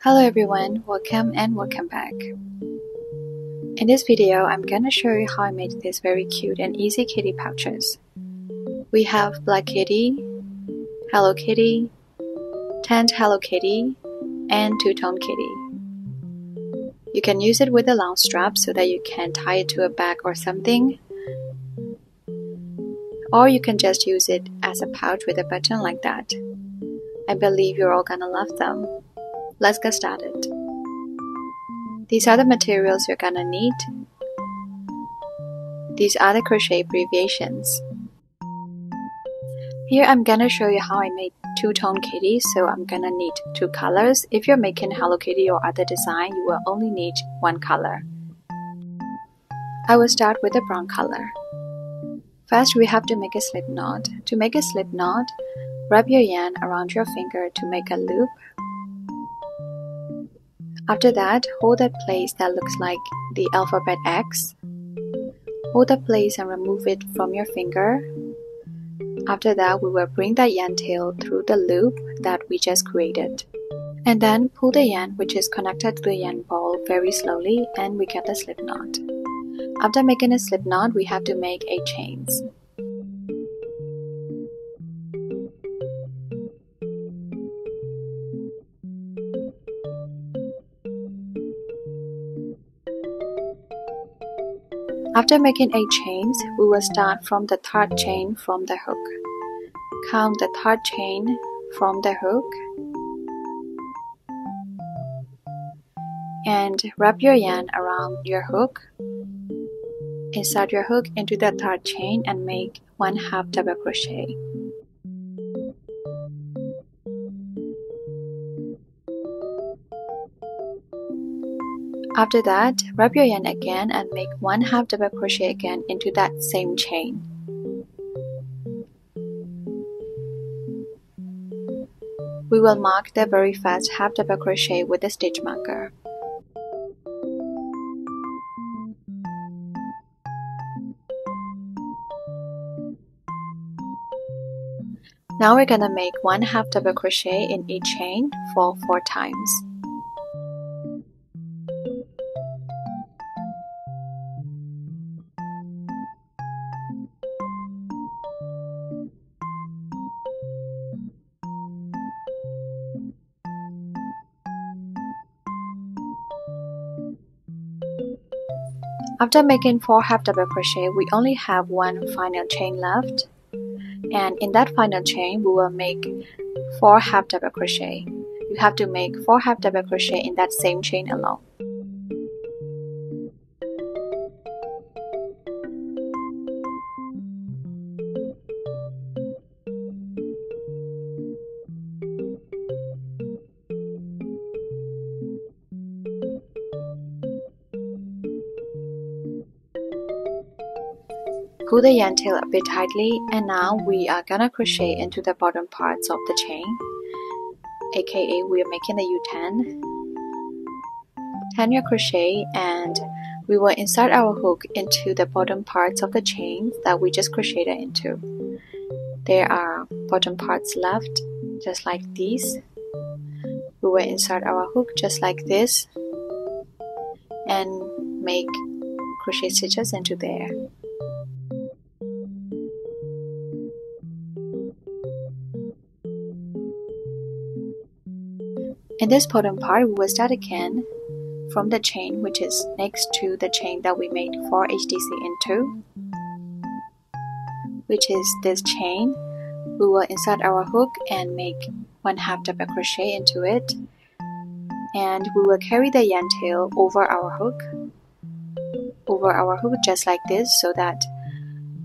Hello everyone, welcome and welcome back. In this video, I'm gonna show you how I made these very cute and easy kitty pouches. We have Black Kitty, Hello Kitty, Tanned Hello Kitty, and Two-Tone Kitty. You can use it with a long strap so that you can tie it to a bag or something. Or you can just use it as a pouch with a button like that. I believe you're all gonna love them. Let's get started. These are the materials you're gonna need. These are the crochet abbreviations. Here I'm gonna show you how I made two-tone kitty, so I'm gonna need two colors. If you're making Hello Kitty or other design, you will only need one color. I will start with the brown color. First, we have to make a slip knot. To make a slip knot, wrap your yarn around your finger to make a loop. After that, hold a place that looks like the alphabet X. Hold the place and remove it from your finger. After that, we will bring the yarn tail through the loop that we just created. And then pull the yarn which is connected to the yarn ball very slowly and we get the slip knot. After making a slip knot, we have to make 8 chains. After making 8 chains, we will start from the 3rd chain from the hook. Count the 3rd chain from the hook and wrap your yarn around your hook. Insert your hook into the 3rd chain and make 1/2 double crochet. After that, wrap your yarn again and make 1/2 double crochet again into that same chain. We will mark the very first half double crochet with a stitch marker. Now we're gonna make 1/2 double crochet in each chain for 4 times. After making 4 half double crochet, we only have one final chain left. And in that final chain, we will make 4 half double crochet. You have to make 4 half double crochet in that same chain alone. Pull the yarn tail a bit tightly, and now we are gonna crochet into the bottom parts of the chain, aka we are making the U10. Turn your crochet and we will insert our hook into the bottom parts of the chain that we just crocheted into. There are bottom parts left, just like these. We will insert our hook just like this and make crochet stitches into there. In this bottom part, we will start again from the chain which is next to the chain that we made 4 HDC into, which is this chain. We will insert our hook and make 1/2 double crochet into it, and we will carry the yarn tail over our hook just like this, so that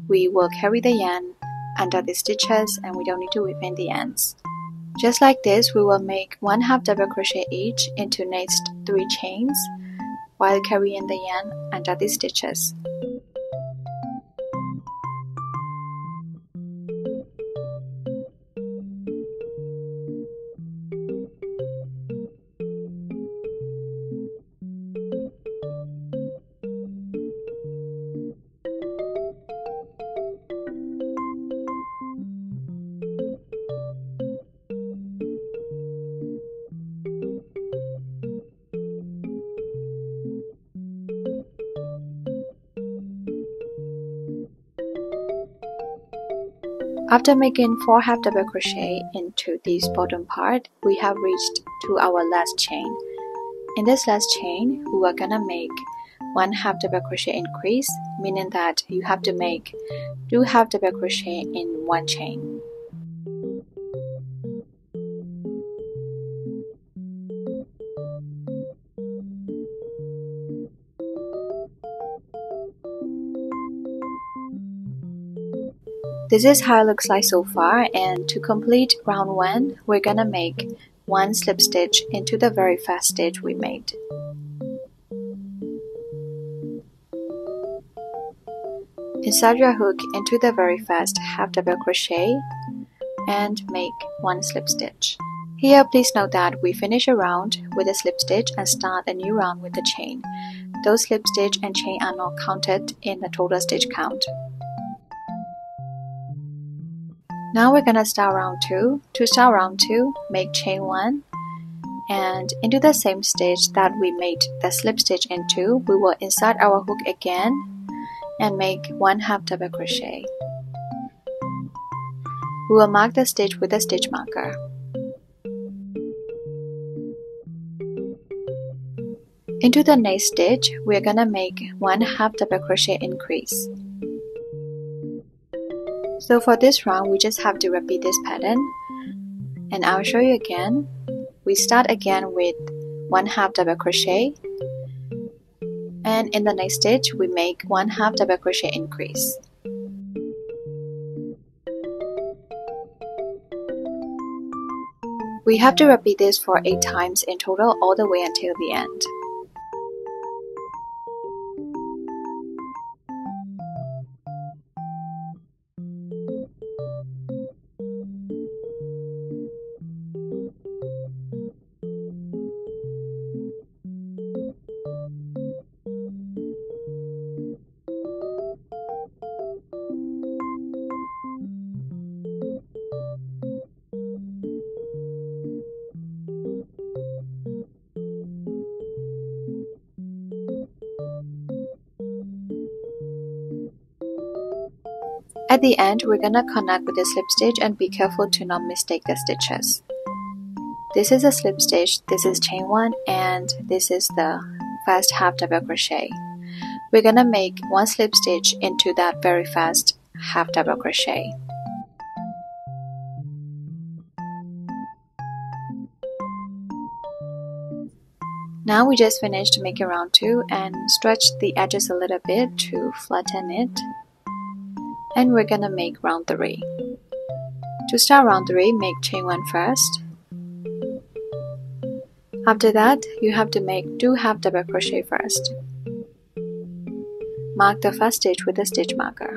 we will carry the yarn under the stitches and we don't need to weave in the ends. Just like this, we will make 1/2 double crochet each into next 3 chains while carrying the yarn under the stitches. After making 4 half double crochet into this bottom part, we have reached to our last chain. In this last chain, we are gonna make 1 half double crochet increase, meaning that you have to make 2 half double crochet in one chain. This is how it looks like so far, and to complete round 1, we're gonna make 1 slip stitch into the very first stitch we made. Insert your hook into the very first half double crochet and make 1 slip stitch. Here, please note that we finish a round with a slip stitch and start a new round with a chain. Those slip stitch and chain are not counted in the total stitch count. Now we're gonna start round 2. To start round 2, make chain 1, and into the same stitch that we made the slip stitch into, we will insert our hook again and make 1 half double crochet. We will mark the stitch with a stitch marker. Into the next stitch, we are gonna make 1 half double crochet increase. So for this round, we just have to repeat this pattern, and I'll show you again. We start again with 1 half double crochet, and in the next stitch, we make 1 half double crochet increase. We have to repeat this for 8 times in total, all the way until the end. At the end, we're gonna connect with a slip stitch and be careful to not mistake the stitches. This is a slip stitch, this is chain 1, and this is the first half double crochet. We're gonna make 1 slip stitch into that very first half double crochet. Now we just finished making round 2 and stretch the edges a little bit to flatten it. And we're gonna make round 3. To start round 3, make chain 1 first. After that, you have to make 2 half double crochet first. Mark the first stitch with a stitch marker.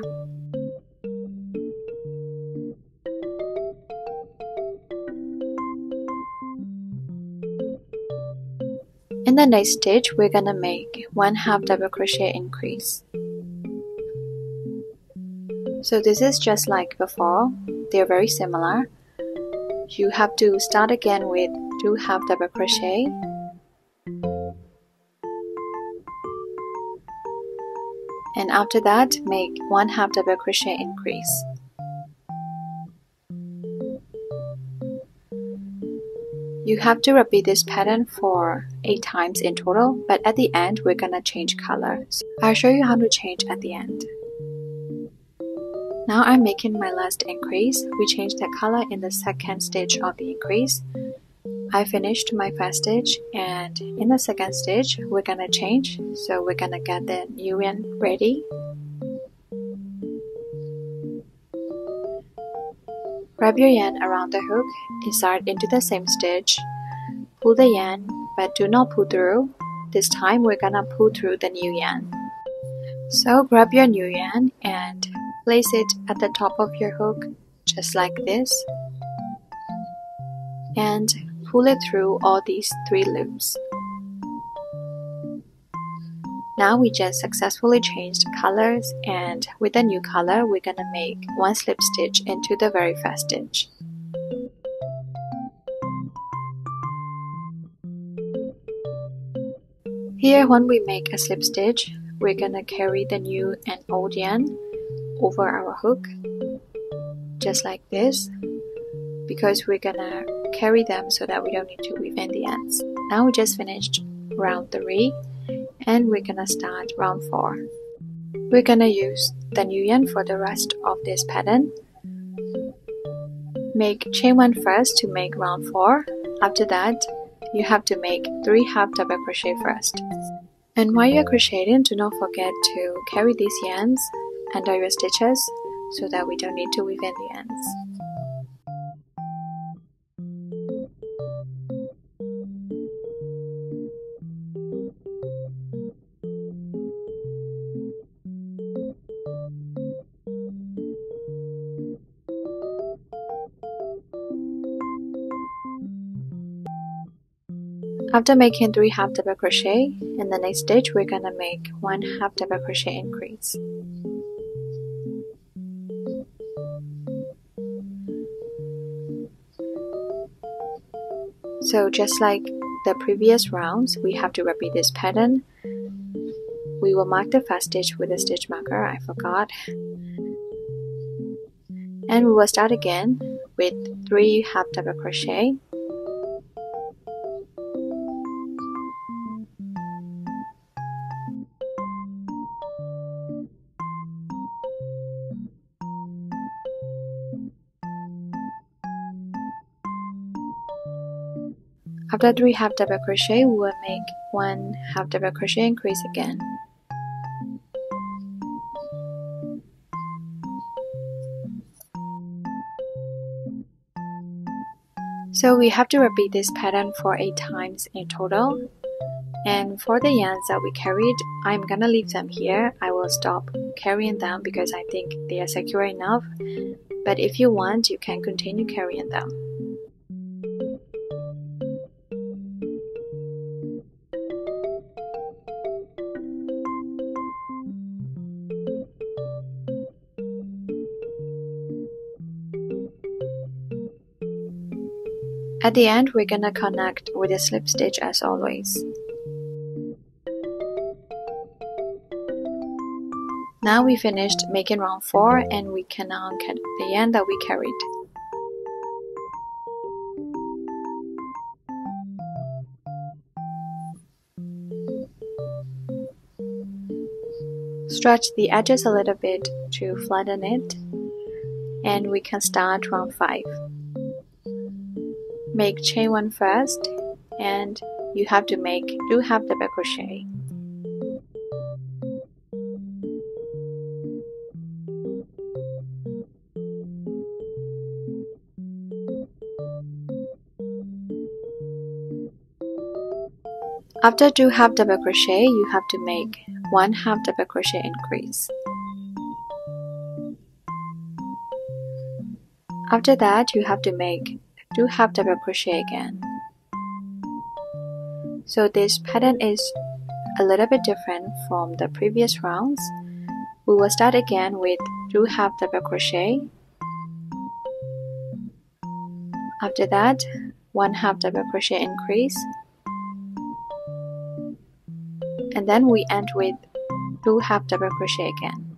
In the next stitch, we're gonna make 1 half double crochet increase. So this is just like before, they're very similar. You have to start again with 2 half double crochet. And after that, make 1 half double crochet increase. You have to repeat this pattern for 8 times in total, but at the end, we're gonna change color. So I'll show you how to change at the end. Now I'm making my last increase. We changed the color in the second stitch of the increase. I finished my first stitch, and in the second stitch we're gonna change, so we're gonna get the new yarn ready. Wrap your yarn around the hook, insert into the same stitch, pull the yarn, but do not pull through. This time we're gonna pull through the new yarn. So grab your new yarn and place it at the top of your hook, just like this, and pull it through all these 3 loops. Now we just successfully changed colors, and with the new color, we're gonna make 1 slip stitch into the very first stitch. Here, when we make a slip stitch, we're gonna carry the new and old yarn over our hook just like this, because we're gonna carry them so that we don't need to weave in the ends. Now we just finished round 3 and we're gonna start round 4. We're gonna use the new yarn for the rest of this pattern. Make chain 1 first to make round 4. After that, you have to make 3 half double crochet first. And while you're crocheting, do not forget to carry these yarns under your stitches so that we don't need to weave in the ends. After making 3 half double crochet, in the next stitch we're gonna make 1 half double crochet increase. So just like the previous rounds, we have to repeat this pattern. We will mark the first stitch with a stitch marker, I forgot. And we will start again with 3 half double crochet. After 3 half double crochet, we will make 1 half double crochet increase again. So we have to repeat this pattern for 8 times in total. And for the yarns that we carried, I'm gonna leave them here. I will stop carrying them because I think they are secure enough. But if you want, you can continue carrying them. At the end, we're gonna connect with a slip stitch as always. Now we finished making round 4 and we can now cut the yarn that we carried. Stretch the edges a little bit to flatten it, and we can start round 5. Make chain 1 first, and you have to make 2 half double crochet. After 2 half double crochet, you have to make 1 half double crochet increase. After that, you have to make 2 half double crochet again. So this pattern is a little bit different from the previous rounds. We will start again with 2 half double crochet. After that, 1 half double crochet increase, and then we end with 2 half double crochet again.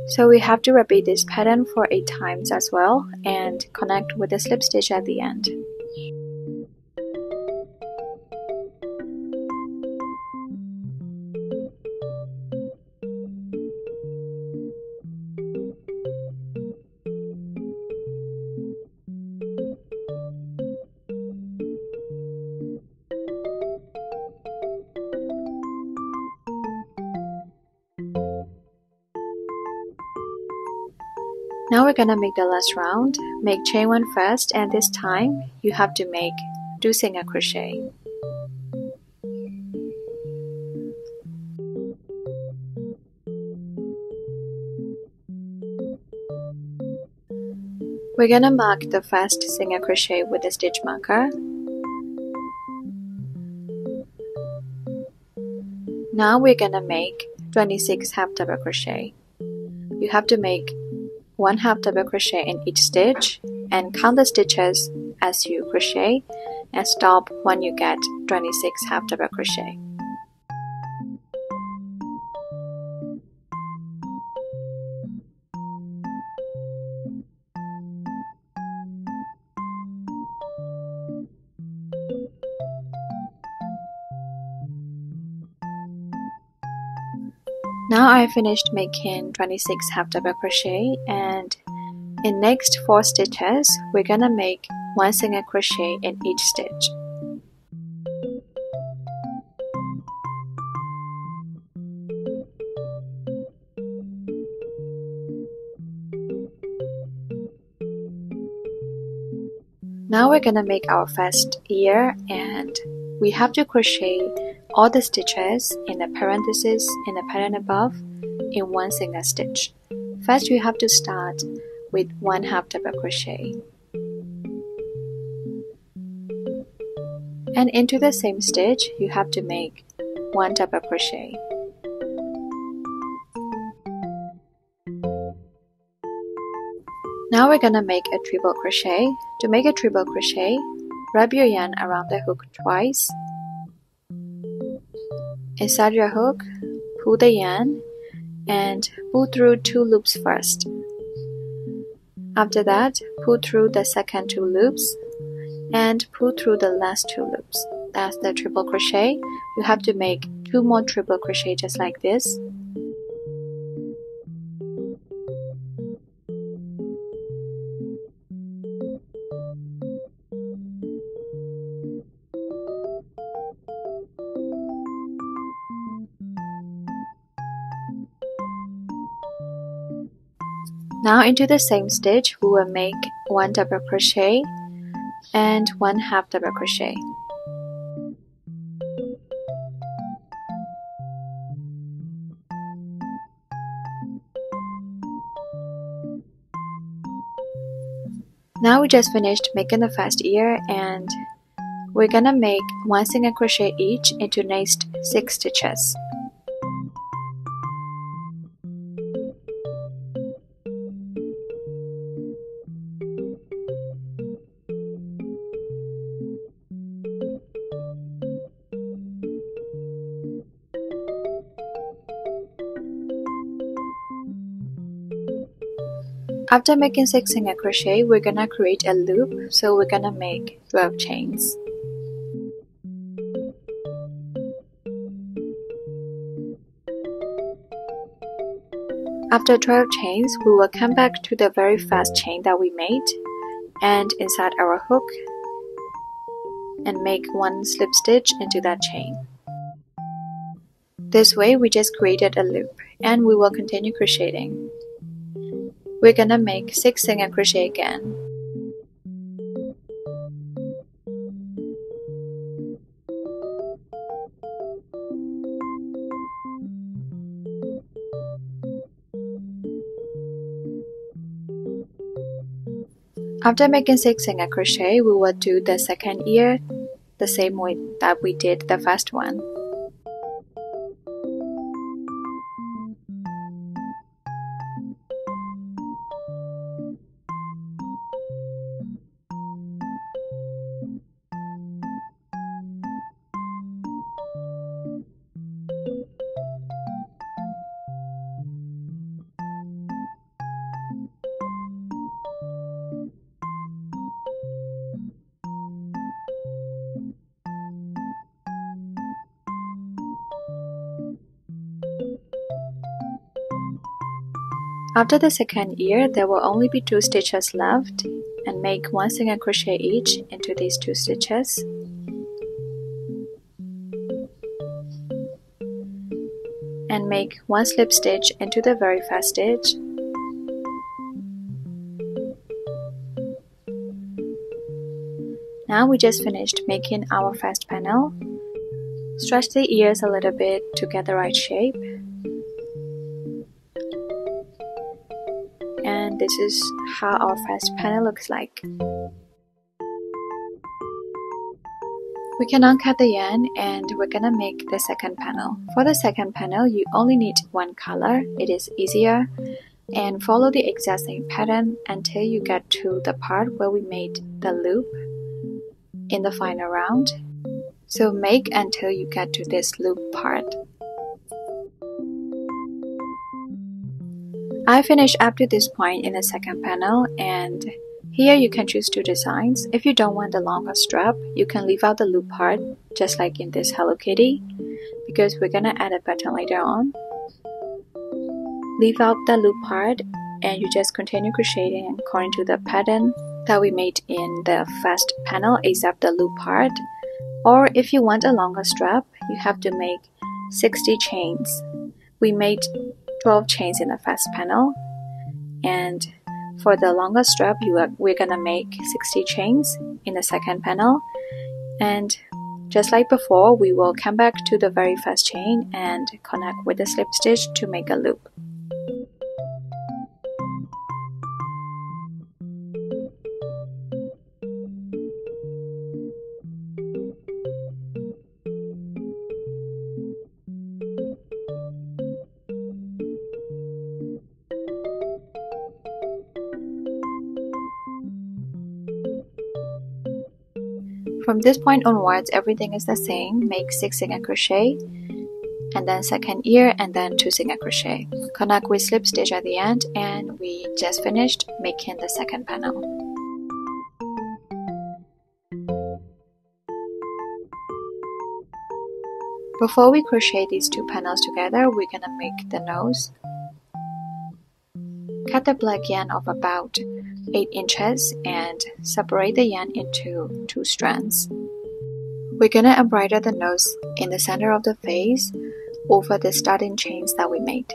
So we have to repeat this pattern for 8 times as well and connect with a slip stitch at the end. Now we're gonna make the last round. Make chain 1 first, and this time you have to make 2 single crochet. We're gonna mark the first single crochet with a stitch marker. Now we're gonna make 26 half double crochet. You have to make 1 half double crochet in each stitch and count the stitches as you crochet and stop when you get 26 half double crochet. Now I finished making 26 half double crochet, and in next 4 stitches we're gonna make 1 single crochet in each stitch. Now we're gonna make our first ear, and we have to crochet all the stitches in the parentheses in the pattern above in 1 single stitch. First you have to start with 1 half double crochet, and into the same stitch you have to make 1 double crochet. Now we're gonna make a triple crochet. To make a triple crochet, wrap your yarn around the hook twice. Inside your hook, pull the yarn and pull through 2 loops first. After that, pull through the second 2 loops and pull through the last 2 loops. That's the triple crochet. You have to make 2 more triple crochet just like this. Now into the same stitch we will make 1 double crochet and 1 half double crochet. Now we just finished making the first ear, and we're gonna make 1 single crochet each into next 6 stitches. After making 6 single crochet, we're gonna create a loop, so we're gonna make 12 chains. After 12 chains, we will come back to the very first chain that we made and inside our hook and make 1 slip stitch into that chain. This way we just created a loop, and we will continue crocheting. We're gonna make 6 single crochet again. After making 6 single crochet, we will do the second ear the same way that we did the first one. After the second ear, there will only be 2 stitches left, and make 1 single crochet each into these 2 stitches. And make 1 slip stitch into the very first stitch. Now we just finished making our first panel. Stretch the ears a little bit to get the right shape. And this is how our first panel looks like. We can uncut the yarn, and we're gonna make the second panel. For the second panel, you only need 1 color. It is easier, and follow the exact same pattern until you get to the part where we made the loop in the final round. So make until you get to this loop part. I finished up to this point in the second panel, and here you can choose 2 designs. If you don't want the longer strap, you can leave out the loop part, just like in this Hello Kitty, because we're gonna add a button later on. leave out the loop part and you just continue crocheting according to the pattern that we made in the first panel except the loop part. Or if you want a longer strap, you have to make 60 chains. We made 12 chains in the first panel, and for the longer strap we're gonna make 60 chains in the second panel. And just like before, we will come back to the very first chain and connect with the slip stitch to make a loop. From this point onwards, everything is the same. Make 6 single crochet, and then second ear, and then 2 single crochet. Connect with slip stitch at the end, and we just finished making the second panel. Before we crochet these 2 panels together, we're gonna make the nose. Cut the black yarn of about 8 inches and separate the yarn into 2 strands. We're gonna embroider the nose in the center of the face over the starting chains that we made.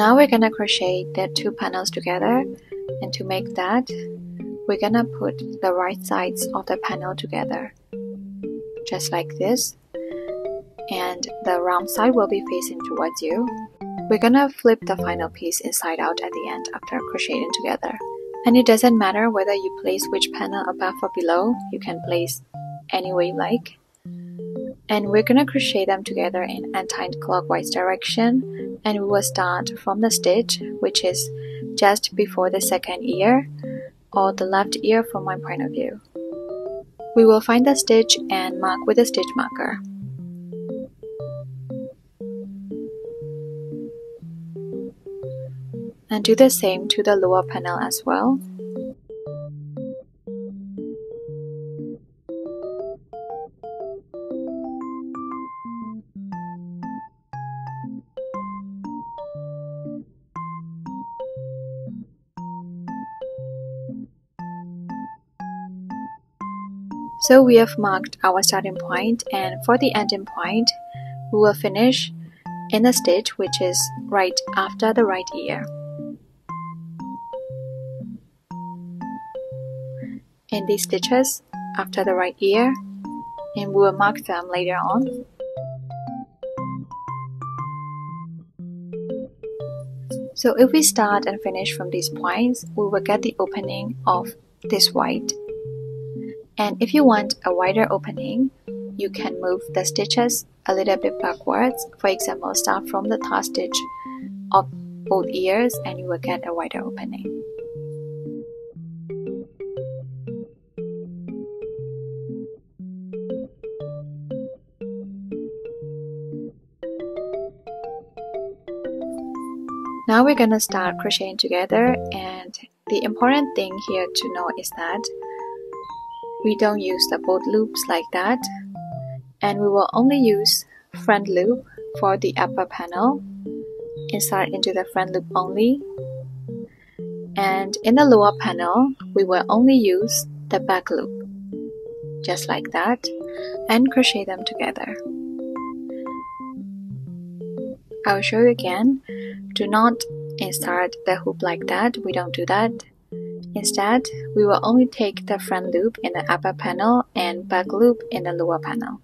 Now we're gonna crochet the 2 panels together, and to make that, we're gonna put the right sides of the panel together, just like this, and the round side will be facing towards you. We're gonna flip the final piece inside out at the end after crocheting together. And it doesn't matter whether you place which panel above or below, you can place any way you like. And we're gonna crochet them together in anti-clockwise direction, and we will start from the stitch which is just before the second ear, or the left ear from my point of view. We will find the stitch and mark with a stitch marker. And do the same to the lower panel as well. So we have marked our starting point, and for the ending point, we will finish in the stitch which is right after the right ear. In these stitches after the right ear, and we will mark them later on. So if we start and finish from these points, we will get the opening of this white. And if you want a wider opening, you can move the stitches a little bit backwards. For example, start from the top stitch of both ears and you will get a wider opening. Now we're gonna start crocheting together, and The important thing here to know is that we don't use the both loops like that, and we will only use front loop for the upper panel, insert into the front loop only, and in the lower panel we will only use the back loop, just like that, and crochet them together. I will show you again. Do not insert the hoop like that, we don't do that. Instead, we will only take the front loop in the upper panel and back loop in the lower panel.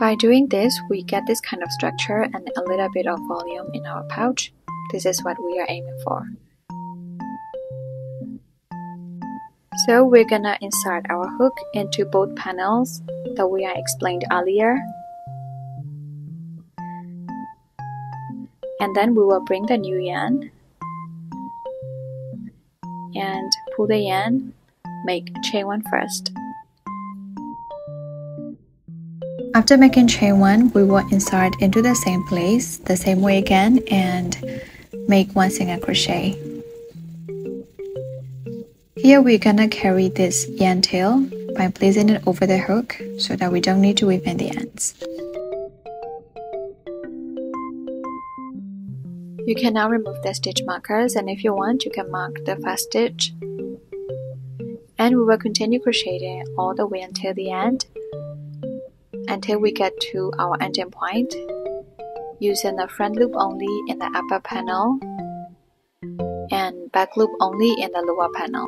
By doing this, we get this kind of structure and a little bit of volume in our pouch. This is what we are aiming for. So we're gonna insert our hook into both panels that we explained earlier. And then we will bring the new yarn and pull the yarn, make chain 1 first. After making chain 1, we will insert into the same place, the same way again, and make 1 single crochet. Here we're gonna carry this yarn tail by placing it over the hook so that we don't need to weave in the ends. You can now remove the stitch markers, and if you want, you can mark the first stitch. And we will continue crocheting all the way until the end, until we get to our ending point, using the front loop only in the upper panel and back loop only in the lower panel.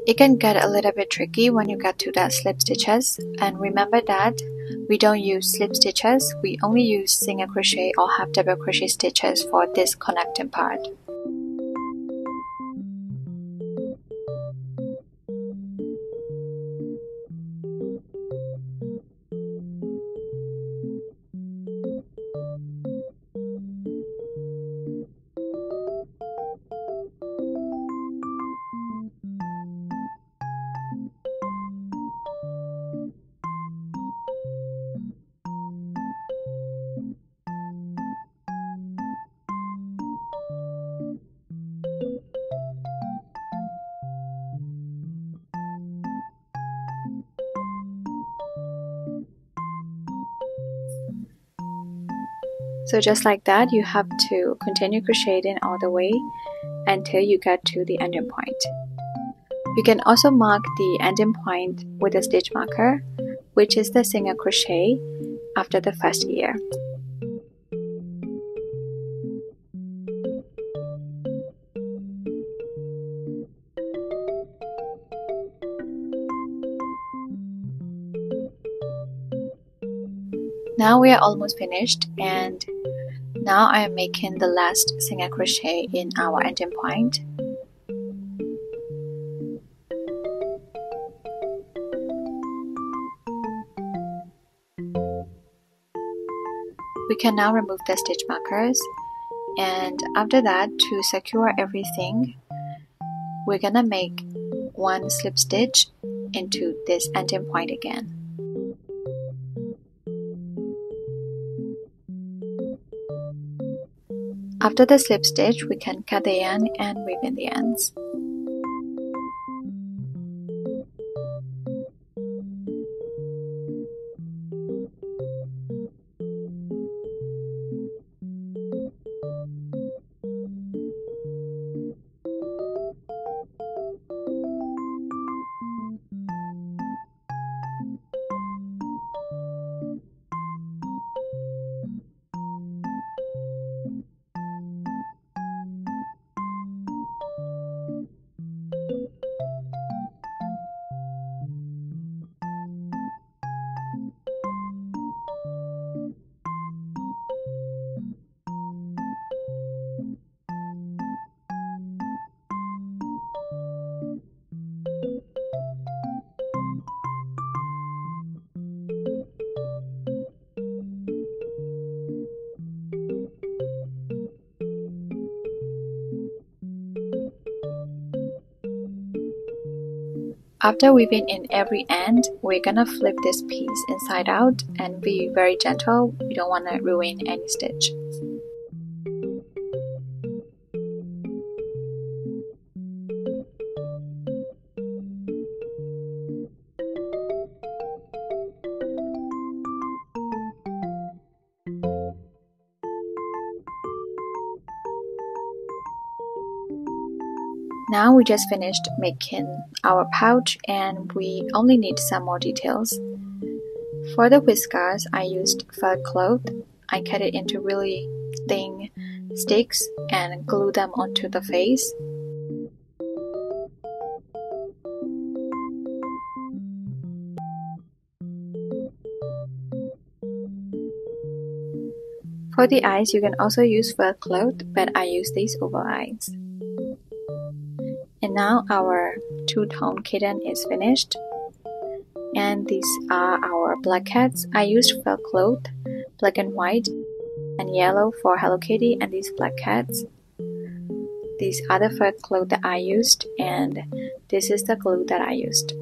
It can get a little bit tricky when you get to the slip stitches, and remember that we don't use slip stitches, we only use single crochet or half double crochet stitches for this connecting part. So just like that, you have to continue crocheting all the way until you get to the ending point. You can also mark the ending point with a stitch marker, which is the single crochet after the first year. Now we are almost finished, and now I am making the last single crochet in our ending point. We can now remove the stitch markers, and after that, to secure everything, we're gonna make one slip stitch into this ending point again. After the slip stitch, we can cut the yarn and weave in the ends. After weaving in every end, we're gonna flip this piece inside out and be very gentle. We don't want to ruin any stitch. Now we just finished making our pouch and we only need some more details. For the whiskers, I used fur cloth. I cut it into really thin sticks and glued them onto the face. For the eyes, you can also use fur cloth, but I use these oval eyes. And now our two-tone kitten is finished. And these are our black cats. I used fur cloth, black and white, and yellow for Hello Kitty and these black cats. These are the fur cloth that I used, and this is the glue that I used.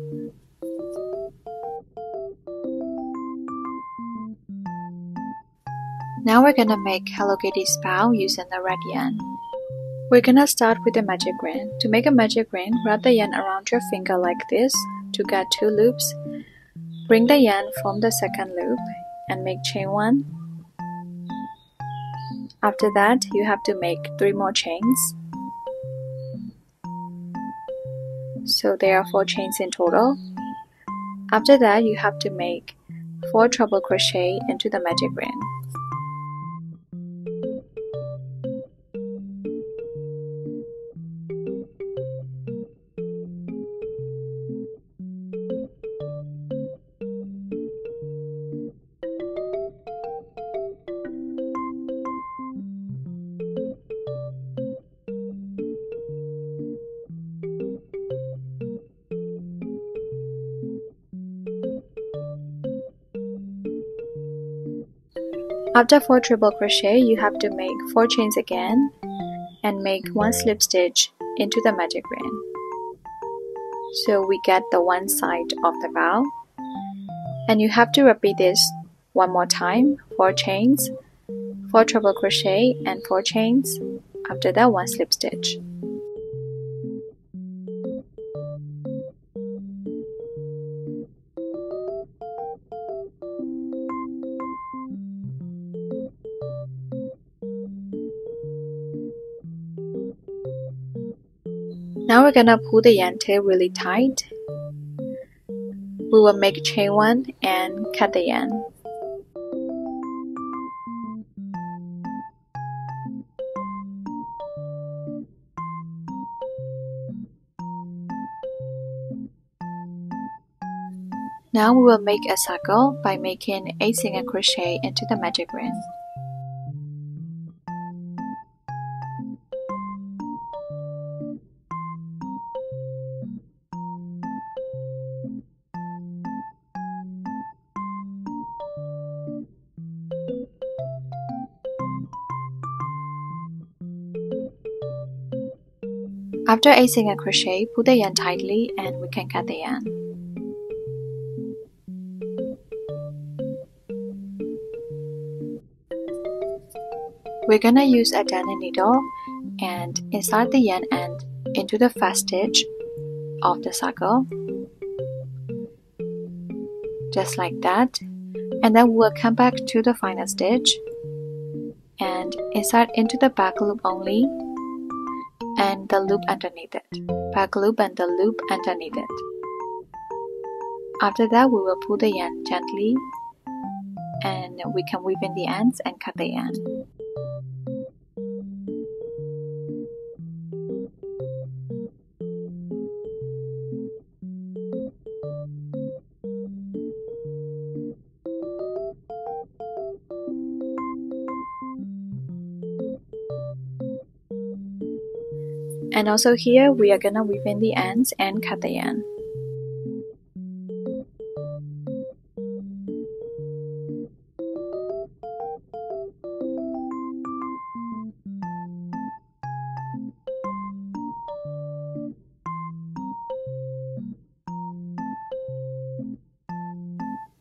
Now we're gonna make Hello Kitty's spout using the red yarn. We're gonna start with the magic ring. To make a magic ring, wrap the yarn around your finger like this to get 2 loops. Bring the yarn from the second loop and make chain 1. After that, you have to make 3 more chains. So there are 4 chains in total. After that, you have to make 4 treble crochet into the magic ring. After 4 treble crochet, you have to make 4 chains again and make 1 slip stitch into the magic ring. So we get the one side of the bow. And you have to repeat this one more time, 4 chains, 4 treble crochet and 4 chains. After that, 1 slip stitch. Now we're gonna pull the yarn tail really tight. We will make chain 1 and cut the yarn. Now we will make a circle by making a single crochet into the magic ring. After a single crochet, pull the yarn tightly and we can cut the yarn. We're gonna use a darning needle and insert the yarn end into the first stitch of the circle, just like that, and then we'll come back to the final stitch and insert into the back loop only and the loop underneath it, back loop and the loop underneath it. After that, we will pull the yarn gently and we can weave in the ends and cut the yarn. And also here, we are gonna weave in the ends and cut the yarn.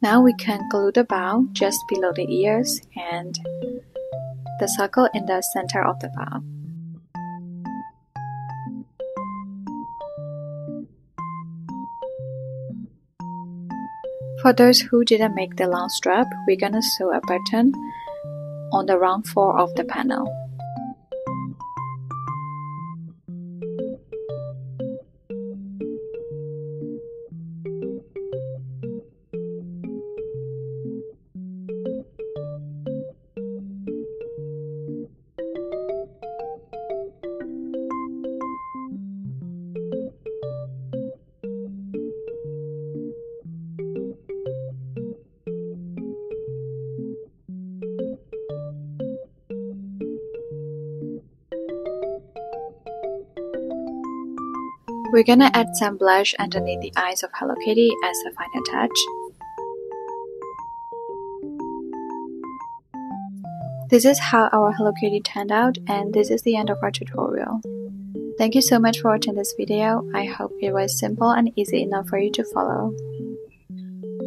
Now we can glue the bow just below the ears and the circle in the center of the bow. For those who didn't make the long strap, we're gonna sew a button on the round 4 of the panel. We're gonna add some blush underneath the eyes of Hello Kitty as a final touch. This is how our Hello Kitty turned out, and this is the end of our tutorial. Thank you so much for watching this video. I hope it was simple and easy enough for you to follow.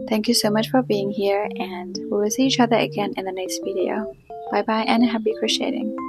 Thank you so much for being here, and we will see each other again in the next video. Bye bye and happy crocheting!